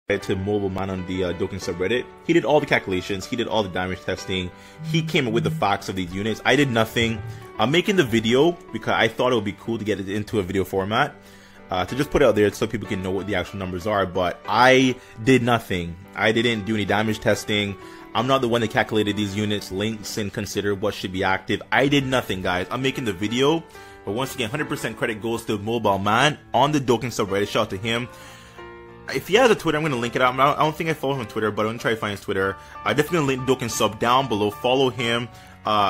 to Mobile Man on the Dokkan subreddit. He did all the calculations, he did all the damage testing, he came up with the facts of these units. I did nothing. I'm making the video because I thought it would be cool to get it into a video format, to just put it out there so people can know what the actual numbers are, but I did nothing. I didn't do any damage testing. I'm not the one that calculated these units, links, and considered what should be active. I did nothing, guys. I'm making the video, but once again, 100% credit goes to Mobile Man on the Dokkan subreddit. Shout out to him. If he has a Twitter, I'm going to link it out. I don't think I follow him on Twitter, but I'm going to try to find his Twitter. I definitely link Dokkan Sub down below. Follow him.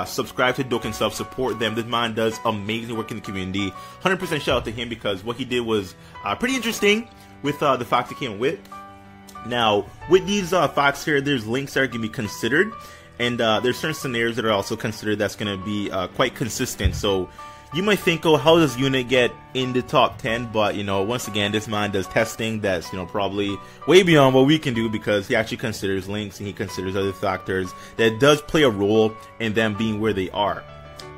Subscribe to Dokkan Sub. Support them. This man does amazing work in the community. 100% shout out to him because what he did was pretty interesting with the facts he came with. Now, with these facts here, there's links that are going to be considered. And there's certain scenarios that are also considered that's going to be quite consistent. So you might think, oh, how does this unit get in the top 10? But, you know, once again, this man does testing that's, you know, probably way beyond what we can do because he actually considers links and he considers other factors that does play a role in them being where they are.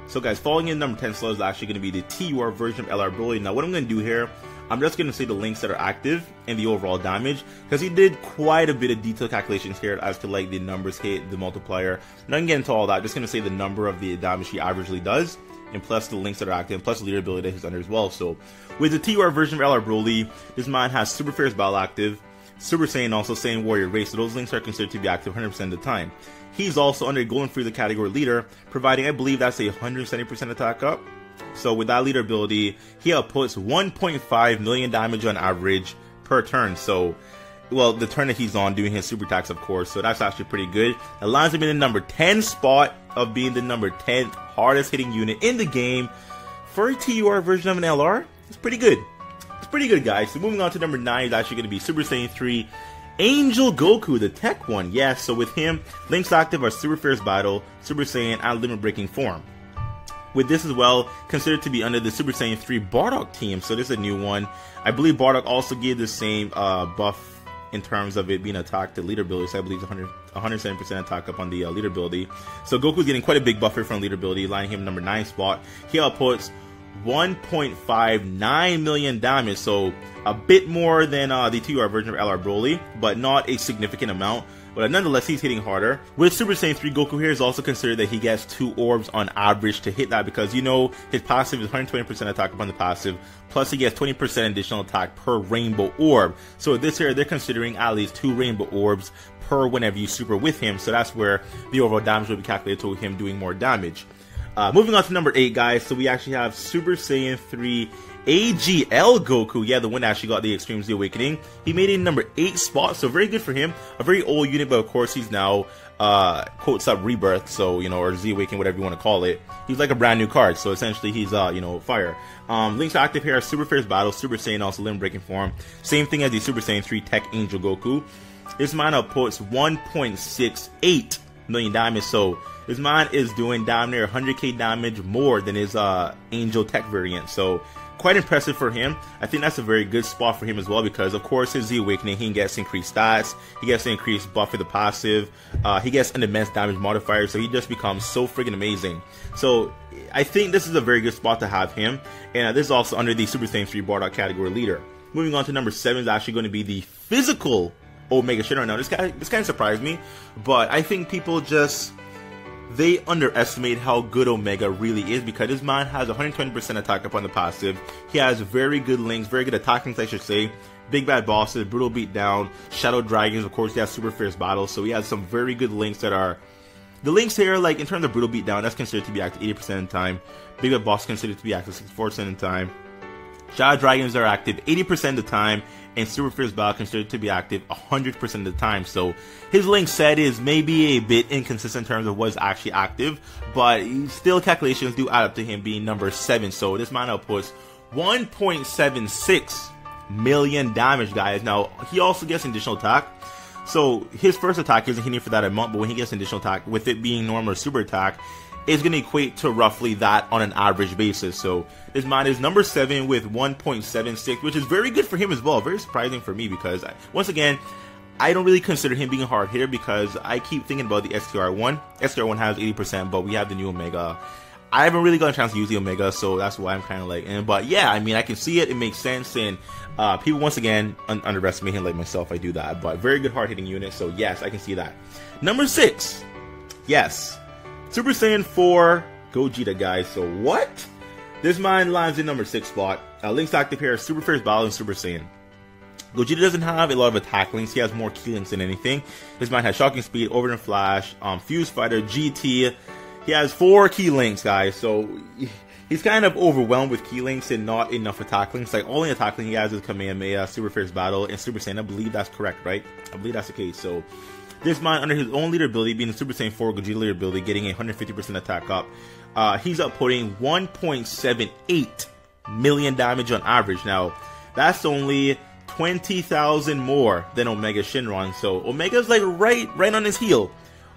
So, guys, falling in number 10 slot is actually going to be the TUR version of LR Broly. Now, what I'm going to do here, I'm just going to say the links that are active and the overall damage because he did quite a bit of detailed calculations here as to, like, the numbers hit, the multiplier. I'm not going to get into all that. I'm just going to say the number of the damage he averagely does, and plus the links that are active, and plus the leader ability that he's under as well. So, with the TUR version of LR Broly, this man has Super Fierce Battle active, Super Saiyan, also Saiyan Warrior Race, so those links are considered to be active 100% of the time. He's also under Golden Frieza category leader, providing, I believe that's a 170% attack up. So with that leader ability, he outputs 1.5 million damage on average per turn. So, well, the turn that he's on doing his super attacks, of course, so that's actually pretty good. It lands him in the number 10 spot of being the number 10th hardest hitting unit in the game for a TUR version of an LR. It's pretty good. It's pretty good, guys. So moving on to number 9 is actually going to be Super Saiyan 3 Angel Goku, the tech one. Yes, so with him, links active are Super Fierce Battle, Super Saiyan, and Limit Breaking Form. With this as well, considered to be under the Super Saiyan 3 Bardock team, so this is a new one. I believe Bardock also gave the same buff in terms of it being attacked to leader ability, so I believe 170% attack up on the leader ability. So Goku's getting quite a big buffer from leader ability, lining him number 9 spot. He outputs 1.59 million damage, so a bit more than the TUR version of LR Broly, but not a significant amount. But nonetheless, he's hitting harder. With Super Saiyan 3 Goku here, is also considered that he gets 2 orbs on average to hit that because, you know, his passive is 120% attack upon the passive, plus he gets 20% additional attack per rainbow orb. So with this here, they're considering at least 2 rainbow orbs per whenever you super with him, so that's where the overall damage will be calculated to him doing more damage. Moving on to number 8, guys, so we actually have Super Saiyan 3 AGL Goku, yeah, the one that actually got the Extreme Z Awakening. He made it in number 8 spot, so very good for him. A very old unit, but of course he's now, quotes up rebirth, so, you know, or Z Awakening, whatever you want to call it. He's like a brand new card, so essentially he's, you know, fire. Links active here are Super Fierce Battle, Super Saiyan, also Limit Breaking Form. Same thing as the Super Saiyan 3 Tech Angel Goku. This man outputs 1.68 million damage, so this man is doing damn near 100k damage more than his Angel Tech variant, so quite impressive for him. I think that's a very good spot for him as well because, of course, his Z Awakening, he gets increased stats, he gets an increased buff for the passive, he gets an immense damage modifier, so he just becomes so freaking amazing. So I think this is a very good spot to have him, and this is also under the Super Saiyan 3 Bardock category leader. Moving on to number 7 is actually going to be the physical Omega Shenron. Now, this kind of surprised me, but I think people just, they underestimate how good Omega really is because this man has 120% attack upon the passive. He has very good links, very good attacking, I should say. Big bad bosses, brutal beatdown, shadow dragons. Of course, he has Super Fierce Battle, so he has some very good links that are. The links here, like in terms of brutal beatdown, that's considered to be active 80% of the time. Big bad boss considered to be active 64% of the time. Shadow dragons are active 80% of the time, and Super Fierce Battle considered to be active 100% of the time. So his link set is maybe a bit inconsistent in terms of what is actually active, but still calculations do add up to him being number 7. So this man outputs 1.76 million damage, guys. Now he also gets additional attack. So his first attack isn't hitting for that amount, but when he gets additional attack, with it being normal or super attack, is going to equate to roughly that on an average basis. So this man is number 7 with 1.76, which is very good for him as well. Very surprising for me because, once again, I don't really consider him being a hard hitter because I keep thinking about the STR1. STR1 has 80%, but we have the new Omega. I haven't really got a chance to use the Omega, so that's why I'm kind of like, but yeah, I mean, I can see it, it makes sense, and people once again underestimate him like myself. I do that, but very good hard hitting unit, so yes, I can see that. Number 6, yes, Super Saiyan 4 Gogeta, guys. So what? This man lands in number 6 spot. Link's active here, Super Fierce Battle and Super Saiyan. Gogeta doesn't have a lot of attack links. He has more key links than anything. This man has Shocking Speed, Overturn Flash, Fuse Fighter, GT. He has 4 key links, guys. So he's kind of overwhelmed with key links and not enough attack links. Like, only attack link he has is Kamehameha, Super Fierce Battle, and Super Saiyan. I believe that's correct, right? I believe that's the case. So this man, under his own leader ability, being the Super Saiyan 4 Gogeta leader ability, getting a 150% attack up, he's outputting 1.78 million damage on average. Now, that's only 20,000 more than Omega Shenron. So Omega's like right on his heel.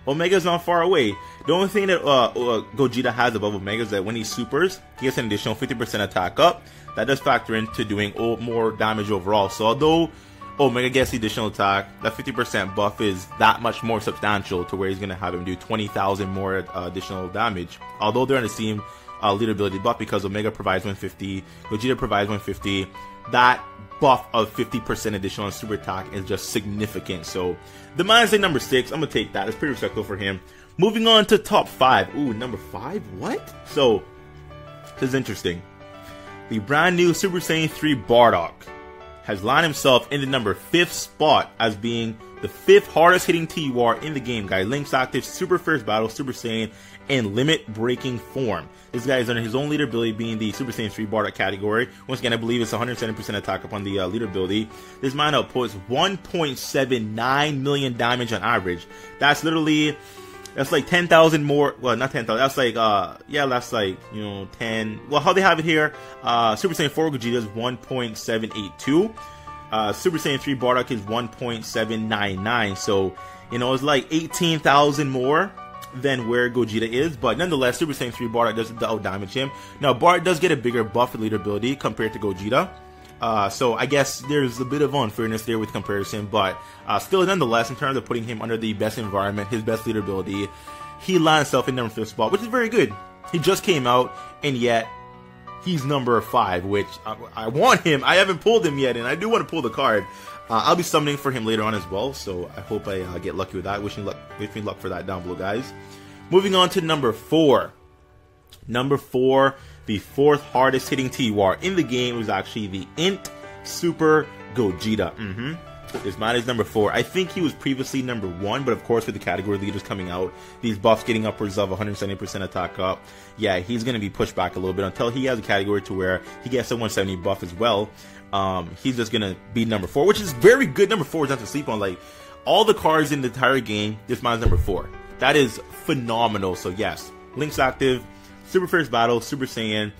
Omega's not far away. The only thing that Gogeta has above Omega is that when he supers, he gets an additional 50% attack up. That does factor into doing more damage overall. So although Omega gets the additional attack, that 50% buff is that much more substantial to where he's going to have him do 20,000 more additional damage. Although they're on the same leader ability buff, because Omega provides 150, Gogeta provides 150. That buff of 50% additional on super attack is just significant. So the man is like number 6. I'm gonna take that. It's pretty respectful for him. Moving on to top 5. Ooh, number 5? What? So this is interesting. The brand new Super Saiyan 3 Bardock has lined himself in the number 5th spot as being the 5th hardest hitting TUR in the game, guy. Link's active, Super Fierce Battle, Super Saiyan, and limit breaking form. This guy is under his own leader ability, being the Super Saiyan 3 Bardock category. Once again, I believe it's 170% attack upon the leader ability. This man outputs 1.79 million damage on average. That's literally, that's like 10,000 more. Well, not 10,000. That's like, yeah, that's like, you know, 10. Well, how they have it here, Super Saiyan 4 Gogeta is 1.782. Super Saiyan 3 Bardock is 1.799. So, you know, it's like 18,000 more than where Gogeta is, but nonetheless, Super Saiyan 3 Bardock doesn't out damage him. Now, Bardock does get a bigger buff leader ability compared to Gogeta, so I guess there's a bit of unfairness there with comparison, but still, nonetheless, in terms of putting him under the best environment, his best leader ability, he lands himself in number 5th spot, which is very good. He just came out, and yet he's number 5, which I want him. I haven't pulled him yet, and I do want to pull the card. I'll be summoning for him later on as well, so I hope I get lucky with that. Wish me luck for that down below, guys. Moving on to number 4. Number 4, the 4th hardest hitting TUR in the game, was actually the Int Super Gogeta. This man is number 4. I think he was previously number 1, but of course with the category leaders coming out, these buffs getting upwards of 170% attack up, yeah, he's going to be pushed back a little bit until he has a category to where he gets a 170 buff as well. He's just going to be number 4, which is very good. Number 4 is not to sleep on. Like, all the cards in the entire game, this man's number 4. That is phenomenal. So yes, Link's active, Super Fierce Battle, Super Saiyan.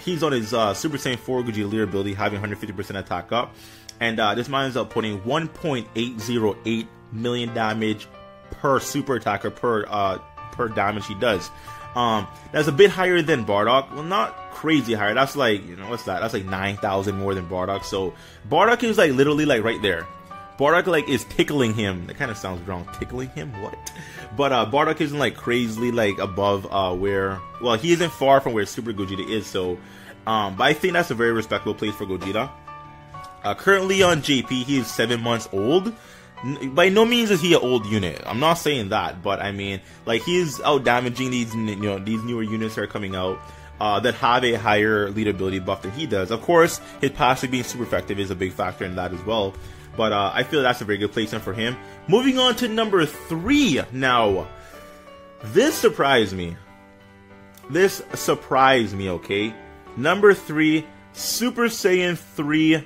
He's on his Super Saiyan 4 Gogeta leader ability, having 150% attack up. And this man is putting 1.808 million damage per super attacker per damage he does. That's a bit higher than Bardock. Well, not crazy higher. That's like, you know, what's that? That's like 9,000 more than Bardock. So Bardock is like literally like right there. Bardock like is tickling him. That kind of sounds wrong. Tickling him? What? But Bardock isn't like crazily like above where, well, he isn't far from where Super Gogeta is. So, but I think that's a very respectable place for Gogeta. Currently on JP, he is 7 months old. By no means is he an old unit. I'm not saying that, but I mean, like, he's out damaging these, you know, these newer units that are coming out that have a higher lead ability buff than he does. Of course, his passive being super effective is a big factor in that as well. But I feel that's a very good placement for him. Moving on to number 3 now. This surprised me. This surprised me, okay? Number 3, Super Saiyan 3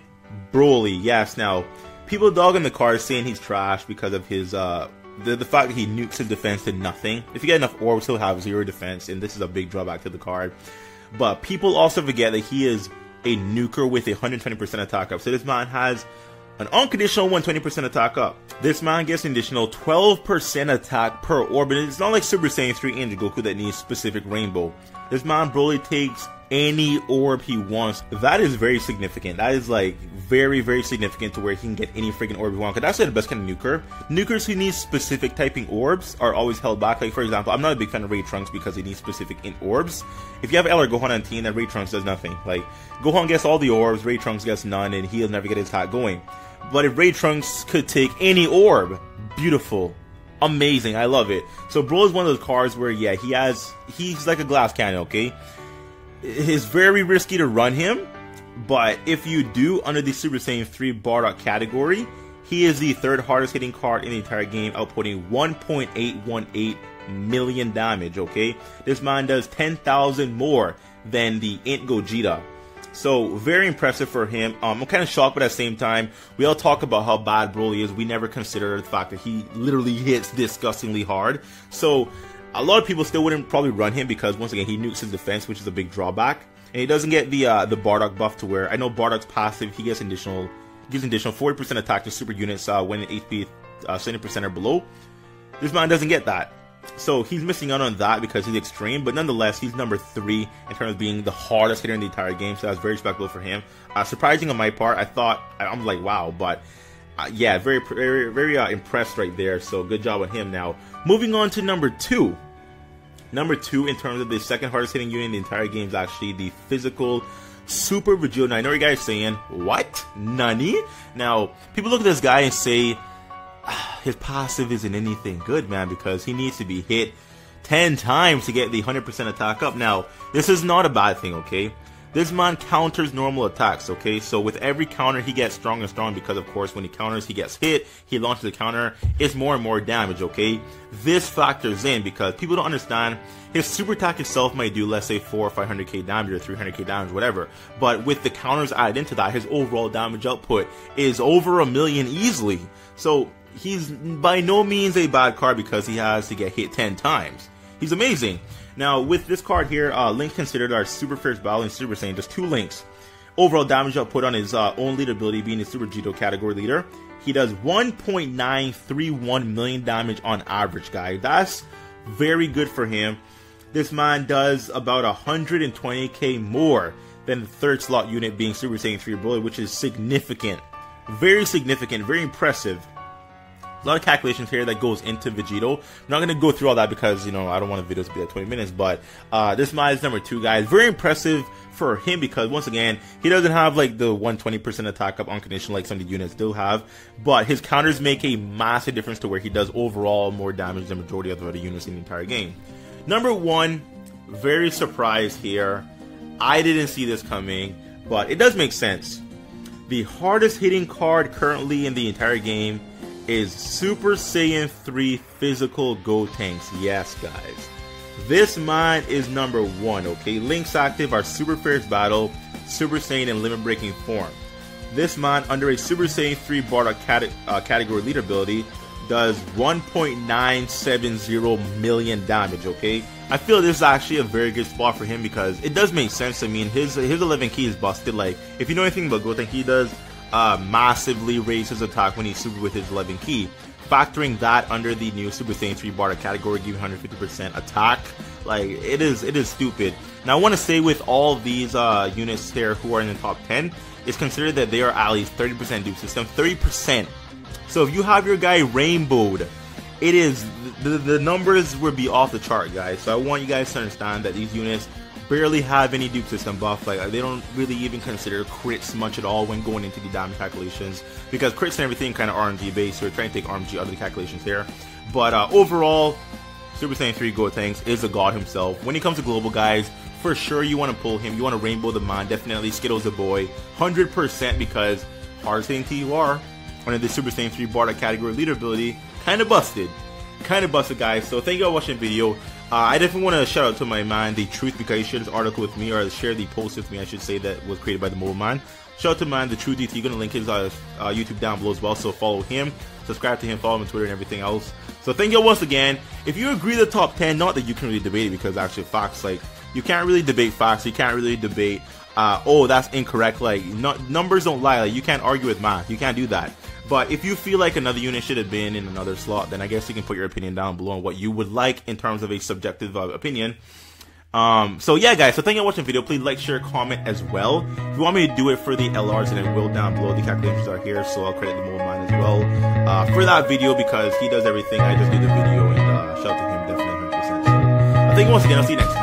Broly. Yes, now, people dogging the card saying he's trash because of his, the fact that he nukes his defense to nothing. If you get enough orbs, he'll have 0 defense, and this is a big drawback to the card. But people also forget that he is a nuker with a 120% attack up. So this man has an unconditional 120% attack up. This man gets an additional 12% attack per orb, and it's not like Super Saiyan 3 Angel Goku that needs specific rainbow. This man Broly takes any orb he wants. That is very significant. That is like very, very significant to where he can get any freaking orb he wants. Because that's like the best kind of nuker. Nukers who need specific typing orbs are always held back. Like for example, I'm not a big fan of Ray Trunks because he needs specific int orbs. If you have L or Gohan on team, then Ray Trunks does nothing. Like Gohan gets all the orbs, Ray Trunks gets none, and he'll never get his attack going. But if Ray Trunks could take any orb, beautiful. Amazing, I love it. So bro is one of those cards where yeah, he's like a glass cannon, okay? It's very risky to run him, but if you do under the Super Saiyan 3 Bardock category, he is the third hardest hitting card in the entire game, outputting 1.818 million damage, okay? This man does 10,000 more than the Int Gogeta. So, very impressive for him. I'm kind of shocked, but at the same time, we all talk about how bad Broly is. We never consider the fact that he literally hits disgustingly hard. So, a lot of people still wouldn't probably run him because, once again, he nukes his defense, which is a big drawback. And he doesn't get the Bardock buff to where, I know Bardock's passive, he gives additional 40% attack to super units when HP 70% or below. This man doesn't get that. So he's missing out on that because he's extreme, but nonetheless, he's number 3 in terms of being the hardest hitter in the entire game, so that's very respectable for him. Surprising on my part, I'm like, wow, but yeah, very, very, very impressed right there, so good job on him. Now, moving on to number 2. Number 2 in terms of the second hardest hitting unit in the entire game is actually the physical Super Vegeta. Now, I know you guys are saying, what? Nani? Now, people look at this guy and say, his passive isn't anything good, man, because he needs to be hit 10 times to get the 100% attack up. Now, this is not a bad thing, okay? This man counters normal attacks, okay? So with every counter, he gets stronger and stronger because, of course, when he counters, he gets hit, he launches a counter, it's more and more damage, okay? This factors in because people don't understand his super attack itself might do, let's say, 400 or 500k damage or 300k damage, whatever. But with the counters added into that, his overall damage output is over 1 million easily. So he's by no means a bad card because he has to get hit 10 times. He's amazing. Now, with this card here, Link considered our super fierce battle in Super Saiyan, just 2 links. Overall damage output on his own leader ability being the Super Vegeta category leader. He does 1.931 million damage on average, guys. That's very good for him. This man does about 120k more than the third slot unit being Super Saiyan 3 Broly, which is significant. Very significant, very impressive. A lot of calculations here that goes into Vegito. I'm not going to go through all that because, you know, I don't want the videos to be like 20 minutes. But this man is number 2, guys. Very impressive for him because, once again, he doesn't have like the 120% attack up unconditional like some of the units do have. But his counters make a massive difference to where he does overall more damage than the majority of the other units in the entire game. Number 1, very surprised here. I didn't see this coming, but it does make sense. The hardest hitting card currently in the entire game is Super Saiyan 3 Physical Gotenks. Yes, guys. This man is number 1, okay? Link's active are Super Fierce Battle, Super Saiyan, and Limit Breaking Form. This man, under a Super Saiyan 3 Bardock category leader ability, does 1.970 million damage, okay? I feel this is actually a very good spot for him because it does make sense. I mean, his 11 key is busted. Like, if you know anything about Goten, he does massively raise his attack when he's super with his 11 key. Factoring that under the new Super Saiyan 3 Bardock category, giving 150% attack, like, it is stupid. Now, I want to say with all these units here who are in the top 10, it's considered that they are at least 30% dupe system, 30%. So if you have your guy rainbowed, it is, the numbers would be off the chart, guys. So I want you guys to understand that these units barely have any dupe system buff. Like, they don't really even consider crits much at all when going into the damage calculations, because crits and everything kind of RNG based, so we're trying to take RNG out of the calculations here. But overall, Super Saiyan 3 Gotenks is a god himself. When it comes to global, guys, for sure you want to pull him. You want to rainbow the man. Definitely Skittles the boy, 100%, because hardest hitting TUR under the Super Saiyan 3 Bardock category leader ability, kind of busted, guys. So thank you all for watching the video. I definitely want to shout out to my man, The Truth, because he shared this article with me, or shared the post with me, I should say, that was created by the Mobile Man. Shout out to man, The Truth DT. You're going to link his YouTube down below as well, so follow him, subscribe to him, follow him on Twitter and everything else. So thank you all once again. If you agree with the top 10, not that you can really debate it, because actually facts, like, you can't really debate facts, you can't really debate, oh, that's incorrect, like, numbers don't lie, like, you can't argue with math, you can't do that. But if you feel like another unit should have been in another slot, then I guess you can put your opinion down below on what you would like in terms of a subjective opinion. So yeah, guys, so thank you for watching the video. Please like, share, comment as well. If you want me to do it for the LRs, then it will down below. The calculations are here, so I'll credit them all mine as well for that video, because he does everything. I just do the video, and shout out to him definitely 100%. So thank you once again. I'll see you next time.